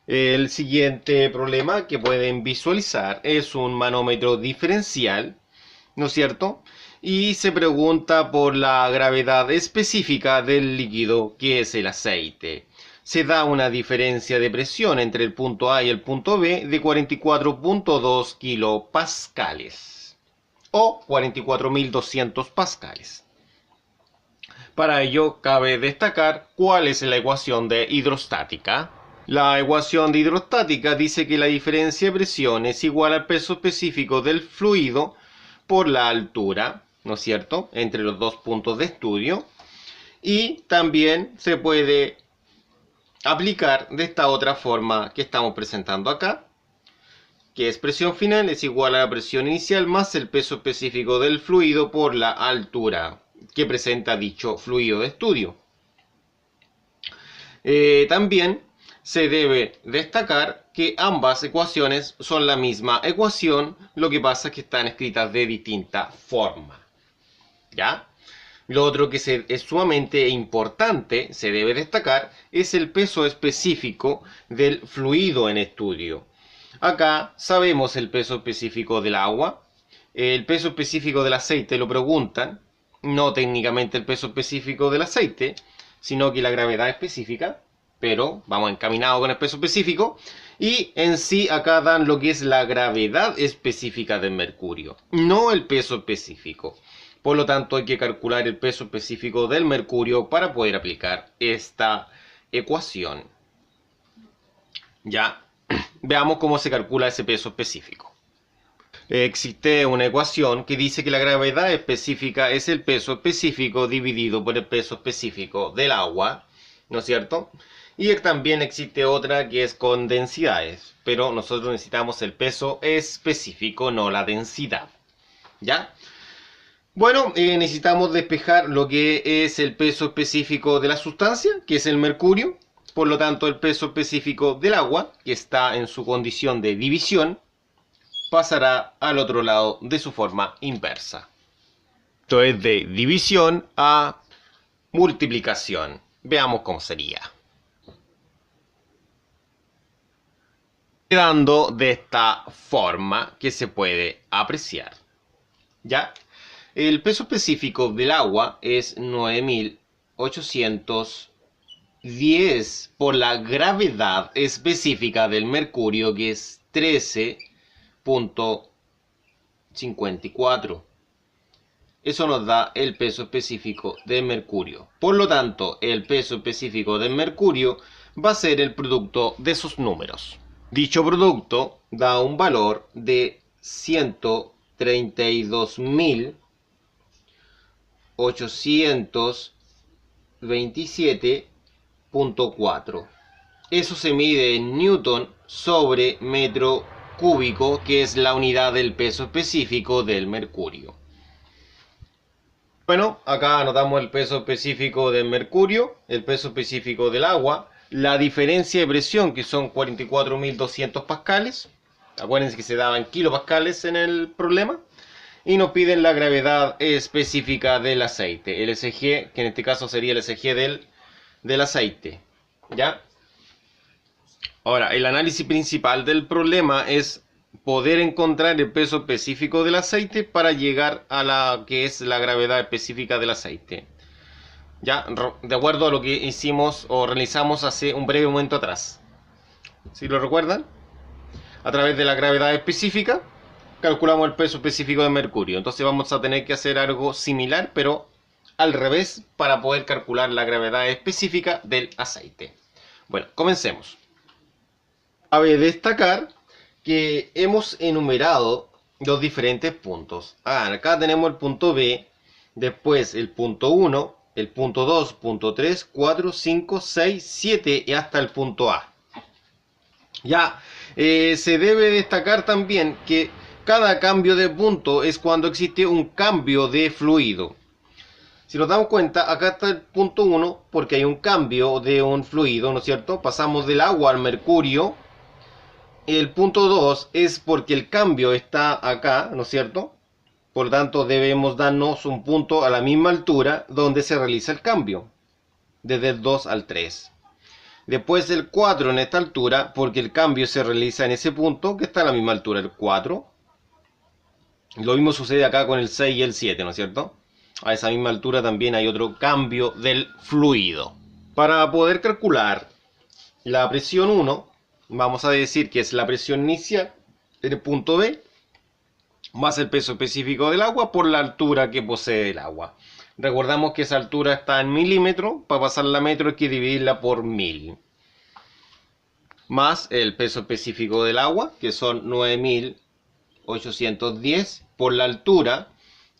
El siguiente problema que pueden visualizar es un manómetro diferencial, ¿no es cierto? Y se pregunta por la gravedad específica del líquido que es el aceite. Se da una diferencia de presión entre el punto A y el punto B de 44.2 kilopascales o 44.200 pascales. Para ello cabe destacar cuál es la ecuación de hidrostática. La ecuación de hidrostática dice que la diferencia de presión es igual al peso específico del fluido por la altura, ¿no es cierto?, entre los dos puntos de estudio. Y también se puede aplicar de esta otra forma que estamos presentando acá, que es presión final es igual a la presión inicial más el peso específico del fluido por la altura que presenta dicho fluido de estudio. También se debe destacar que ambas ecuaciones son la misma ecuación, lo que pasa es que están escritas de distinta forma. ¿Ya? Lo otro que es sumamente importante, se debe destacar, es el peso específico del fluido en estudio. Acá sabemos el peso específico del agua, el peso específico del aceite lo preguntan, no técnicamente el peso específico del aceite, sino que la gravedad específica, pero vamos encaminados con el peso específico, y en sí acá dan lo que es la gravedad específica del mercurio, no el peso específico. Por lo tanto hay que calcular el peso específico del mercurio para poder aplicar esta ecuación. Ya, veamos cómo se calcula ese peso específico. Existe una ecuación que dice que la gravedad específica es el peso específico dividido por el peso específico del agua, ¿no es cierto? Y también existe otra que es con densidades, pero nosotros necesitamos el peso específico, no la densidad. ¿Ya? Bueno, necesitamos despejar lo que es el peso específico de la sustancia, que es el mercurio. Por lo tanto, el peso específico del agua, que está en su condición de división, pasará al otro lado de su forma inversa. Esto es de división a multiplicación. Veamos cómo sería. Quedando de esta forma que se puede apreciar. ¿Ya? El peso específico del agua es 9.810 por la gravedad específica del mercurio, que es 13.54. Eso nos da el peso específico del mercurio. Por lo tanto, el peso específico del mercurio va a ser el producto de sus números. Dicho producto da un valor de 132.827.4. Eso se mide en newton sobre metro cúbico, que es la unidad del peso específico del mercurio. Bueno, acá anotamos el peso específico del mercurio, el peso específico del agua, la diferencia de presión, que son 44.200 pascales. Acuérdense que se daba en kilopascales en el problema. Y nos piden la gravedad específica del aceite, el SG, que en este caso sería el SG del aceite. ¿Ya? Ahora, el análisis principal del problema es poder encontrar el peso específico del aceite para llegar a la que es la gravedad específica del aceite. Ya, de acuerdo a lo que hicimos o realizamos hace un breve momento atrás. ¿Sí lo recuerdan? A través de la gravedad específica calculamos el peso específico de mercurio. Entonces vamos a tener que hacer algo similar, pero al revés, para poder calcular la gravedad específica del aceite. Bueno, comencemos. Cabe destacar que hemos enumerado los diferentes puntos. Acá tenemos el punto B, después el punto 1, el punto 2, punto 3, 4, 5, 6, 7 y hasta el punto A. Ya, se debe destacar también que cada cambio de punto es cuando existe un cambio de fluido. Si nos damos cuenta, acá está el punto 1 porque hay un cambio de un fluido, ¿no es cierto? Pasamos del agua al mercurio. El punto 2 es porque el cambio está acá, ¿no es cierto? Por lo tanto, debemos darnos un punto a la misma altura donde se realiza el cambio, desde el 2 al 3. Después el 4 en esta altura, porque el cambio se realiza en ese punto que está a la misma altura, el 4. Lo mismo sucede acá con el 6 y el 7, ¿no es cierto? A esa misma altura también hay otro cambio del fluido. Para poder calcular la presión 1, vamos a decir que es la presión inicial en el punto B, más el peso específico del agua por la altura que posee el agua. Recordamos que esa altura está en milímetros, para pasarla a metro hay que dividirla por 1000. Más el peso específico del agua, que son 9810, por la altura,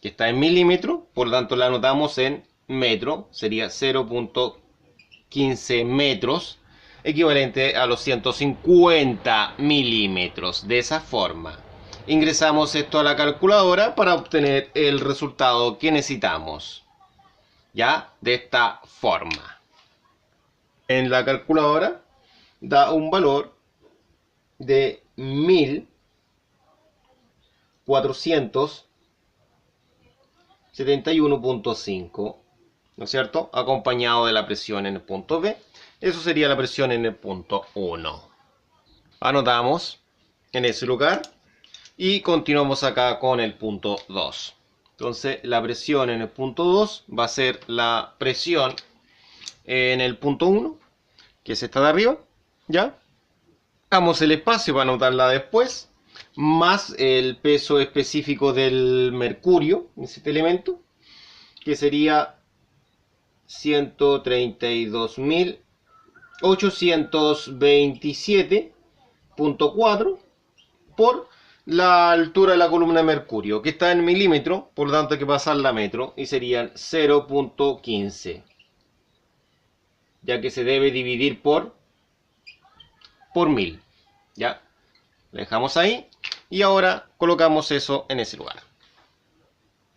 que está en milímetros, por lo tanto la anotamos en metro, sería 0.15 metros, equivalente a los 150 milímetros. De esa forma, ingresamos esto a la calculadora para obtener el resultado que necesitamos. Ya, de esta forma. En la calculadora da un valor de 1471.5, ¿no es cierto? Acompañado de la presión en el punto B. Eso sería la presión en el punto 1. Anotamos en ese lugar y continuamos acá con el punto 2. Entonces la presión en el punto 2 va a ser la presión en el punto 1, que es esta de arriba, ¿ya? Dejamos el espacio para anotarla después, más el peso específico del mercurio, este elemento, que sería 132.827.4 por la altura de la columna de mercurio, que está en milímetro, por lo tanto hay que pasarla a metro, y serían 0.15, ya que se debe dividir por 1000. Ya, lo dejamos ahí, y ahora colocamos eso en ese lugar,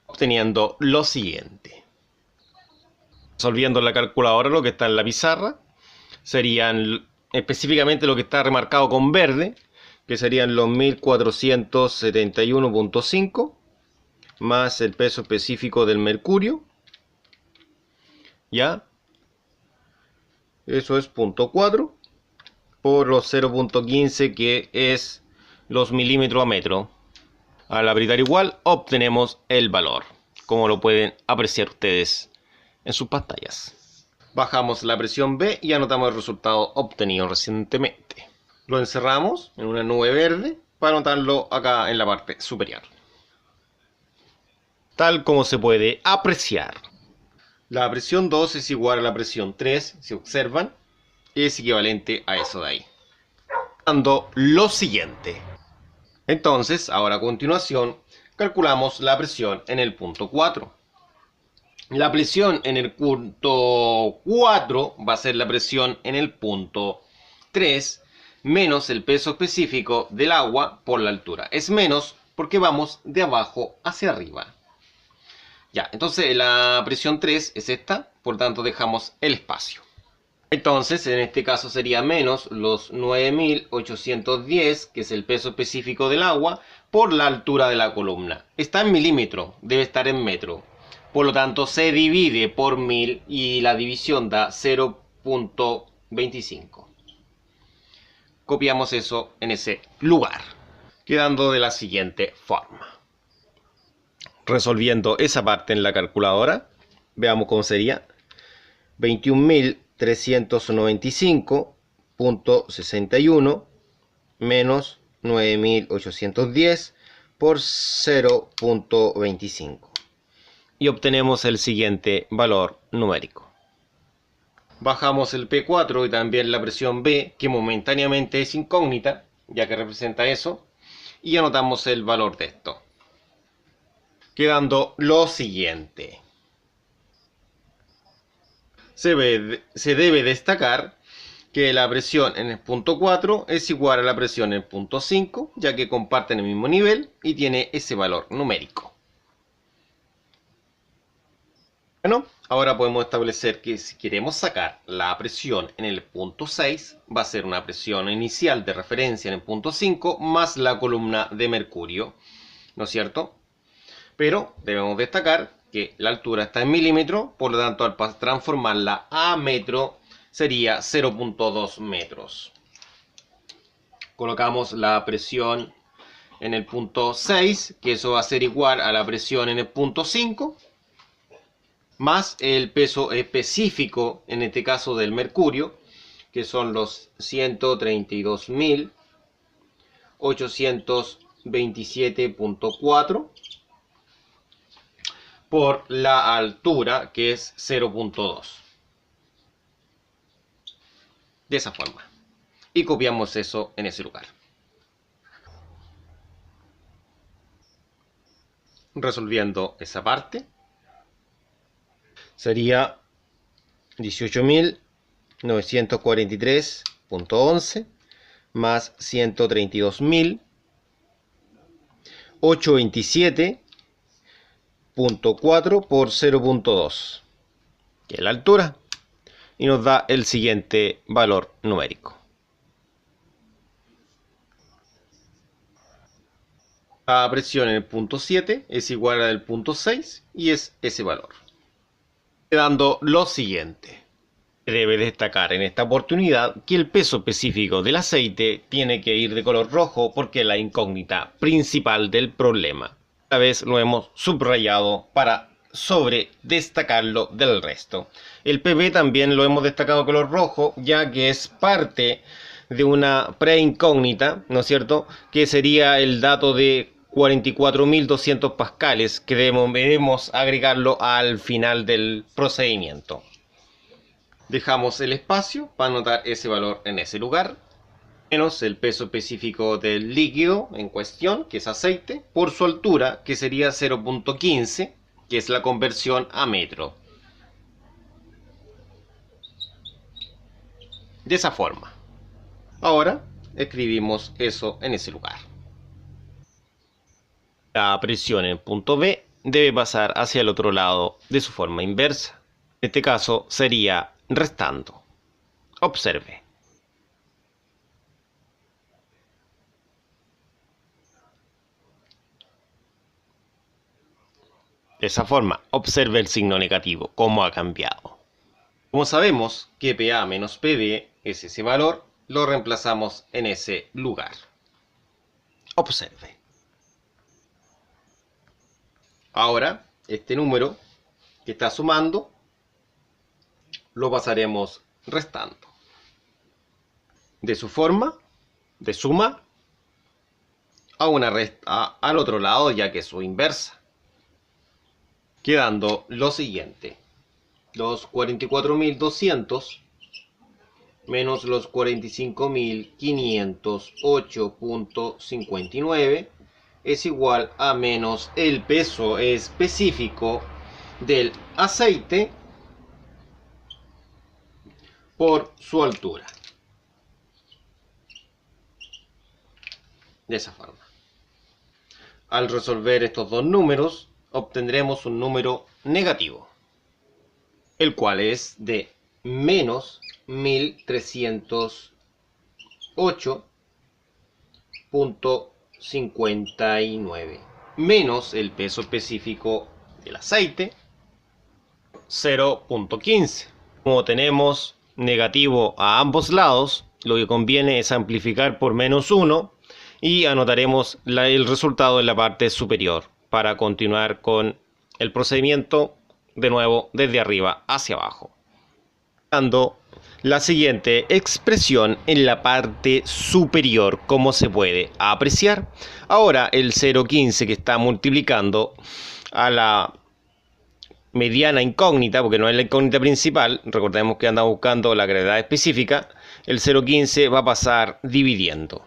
obteniendo lo siguiente. Resolviendo la calculadora lo que está en la pizarra, serían específicamente lo que está remarcado con verde, que serían los 1471.5 más el peso específico del mercurio, ya, eso es 0.4 por los 0.15, que es los milímetros a metro. Al apretar igual obtenemos el valor, como lo pueden apreciar ustedes en sus pantallas. Bajamos la presión B y anotamos el resultado obtenido recientemente. Lo encerramos en una nube verde para anotarlo acá en la parte superior. Tal como se puede apreciar, la presión 2 es igual a la presión 3, si observan, es equivalente a eso de ahí. Dando lo siguiente. Entonces, ahora a continuación, calculamos la presión en el punto 4. La presión en el punto 4 va a ser la presión en el punto 3 menos el peso específico del agua por la altura. Es menos porque vamos de abajo hacia arriba. Ya, entonces la presión 3 es esta, por tanto dejamos el espacio. Entonces, en este caso sería menos los 9810, que es el peso específico del agua, por la altura de la columna. Está en milímetro, debe estar en metro. Por lo tanto, se divide por 1000 y la división da 0.25. Copiamos eso en ese lugar, quedando de la siguiente forma. Resolviendo esa parte en la calculadora, veamos cómo sería. 21.395.61 menos 9.810 por 0.25. Y obtenemos el siguiente valor numérico. Bajamos el P4 y también la presión B, que momentáneamente es incógnita, ya que representa eso, y anotamos el valor de esto, quedando lo siguiente. Se debe destacar que la presión en el punto 4 es igual a la presión en el punto 5, ya que comparten el mismo nivel y tiene ese valor numérico. Bueno, ahora podemos establecer que si queremos sacar la presión en el punto 6, va a ser una presión inicial de referencia en el punto 5 más la columna de mercurio, ¿no es cierto? Pero debemos destacar que la altura está en milímetros, por lo tanto al transformarla a metro sería 0.2 metros. Colocamos la presión en el punto 6, que eso va a ser igual a la presión en el punto 5, más el peso específico, en este caso del mercurio, que son los 132.827.4 por la altura, que es 0.2. De esa forma. Y copiamos eso en ese lugar. Resolviendo esa parte, sería 18.943.11 más 132.827.4 por 0.2, que es la altura, y nos da el siguiente valor numérico. La presión en el punto 7 es igual al punto 6 y es ese valor. Quedando lo siguiente. Debe destacar en esta oportunidad que el peso específico del aceite tiene que ir de color rojo porque es la incógnita principal del problema. Esta vez lo hemos subrayado para sobre destacarlo del resto. El PP también lo hemos destacado de color rojo, ya que es parte de una preincógnita, ¿no es cierto?, que sería el dato de 44.200 pascales, que debemos agregarlo al final del procedimiento. Dejamos el espacio para anotar ese valor en ese lugar, menos el peso específico del líquido en cuestión, que es aceite, por su altura, que sería 0.15, que es la conversión a metro. De esa forma. Ahora escribimos eso en ese lugar. La presión en el punto B debe pasar hacia el otro lado de su forma inversa. En este caso sería restando. Observe. De esa forma, observe el signo negativo, cómo ha cambiado. Como sabemos que PA menos PB es ese valor, lo reemplazamos en ese lugar. Observe. Ahora, este número que está sumando, lo pasaremos restando. De su forma, de suma, a una resta al otro lado, ya que es su inversa. Quedando lo siguiente. Los 44.200 menos los 45.508.59 es igual a menos el peso específico del aceite por su altura. De esa forma. Al resolver estos dos números, obtendremos un número negativo, el cual es de menos 1.308.59 menos el peso específico del aceite, 0.15. Como tenemos negativo a ambos lados, lo que conviene es amplificar por menos 1 y anotaremos el resultado en la parte superior para continuar con el procedimiento de nuevo desde arriba hacia abajo. Dando la siguiente expresión en la parte superior, como se puede apreciar. Ahora el 0.15 que está multiplicando a la mediana incógnita, porque no es la incógnita principal, recordemos que andamos buscando la gravedad específica, el 0.15 va a pasar dividiendo.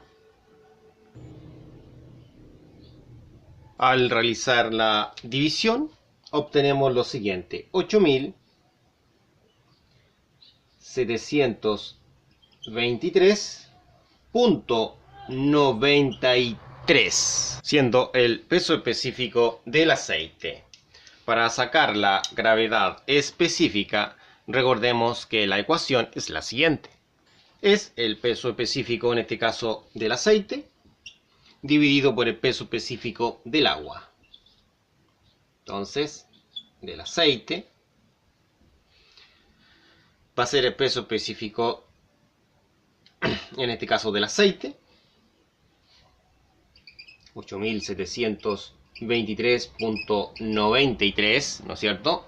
Al realizar la división, obtenemos lo siguiente: 8.723.93, siendo el peso específico del aceite. Para sacar la gravedad específica, recordemos que la ecuación es la siguiente. Es el peso específico, en este caso, del aceite, dividido por el peso específico del agua. Entonces, del aceite va a ser el peso específico, en este caso del aceite, 8.723.93, ¿no es cierto?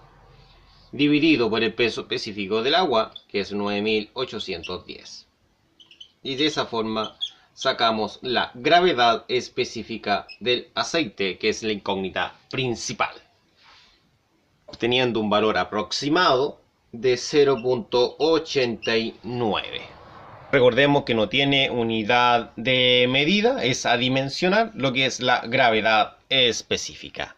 Dividido por el peso específico del agua, que es 9.810. Y de esa forma sacamos la gravedad específica del aceite, que es la incógnita principal, obteniendo un valor aproximado de 0.89. Recordemos que no tiene unidad de medida, es adimensional, lo que es la gravedad específica.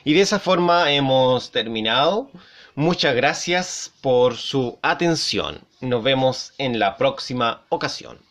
Y de esa forma hemos terminado. Muchas gracias por su atención. Nos vemos en la próxima ocasión.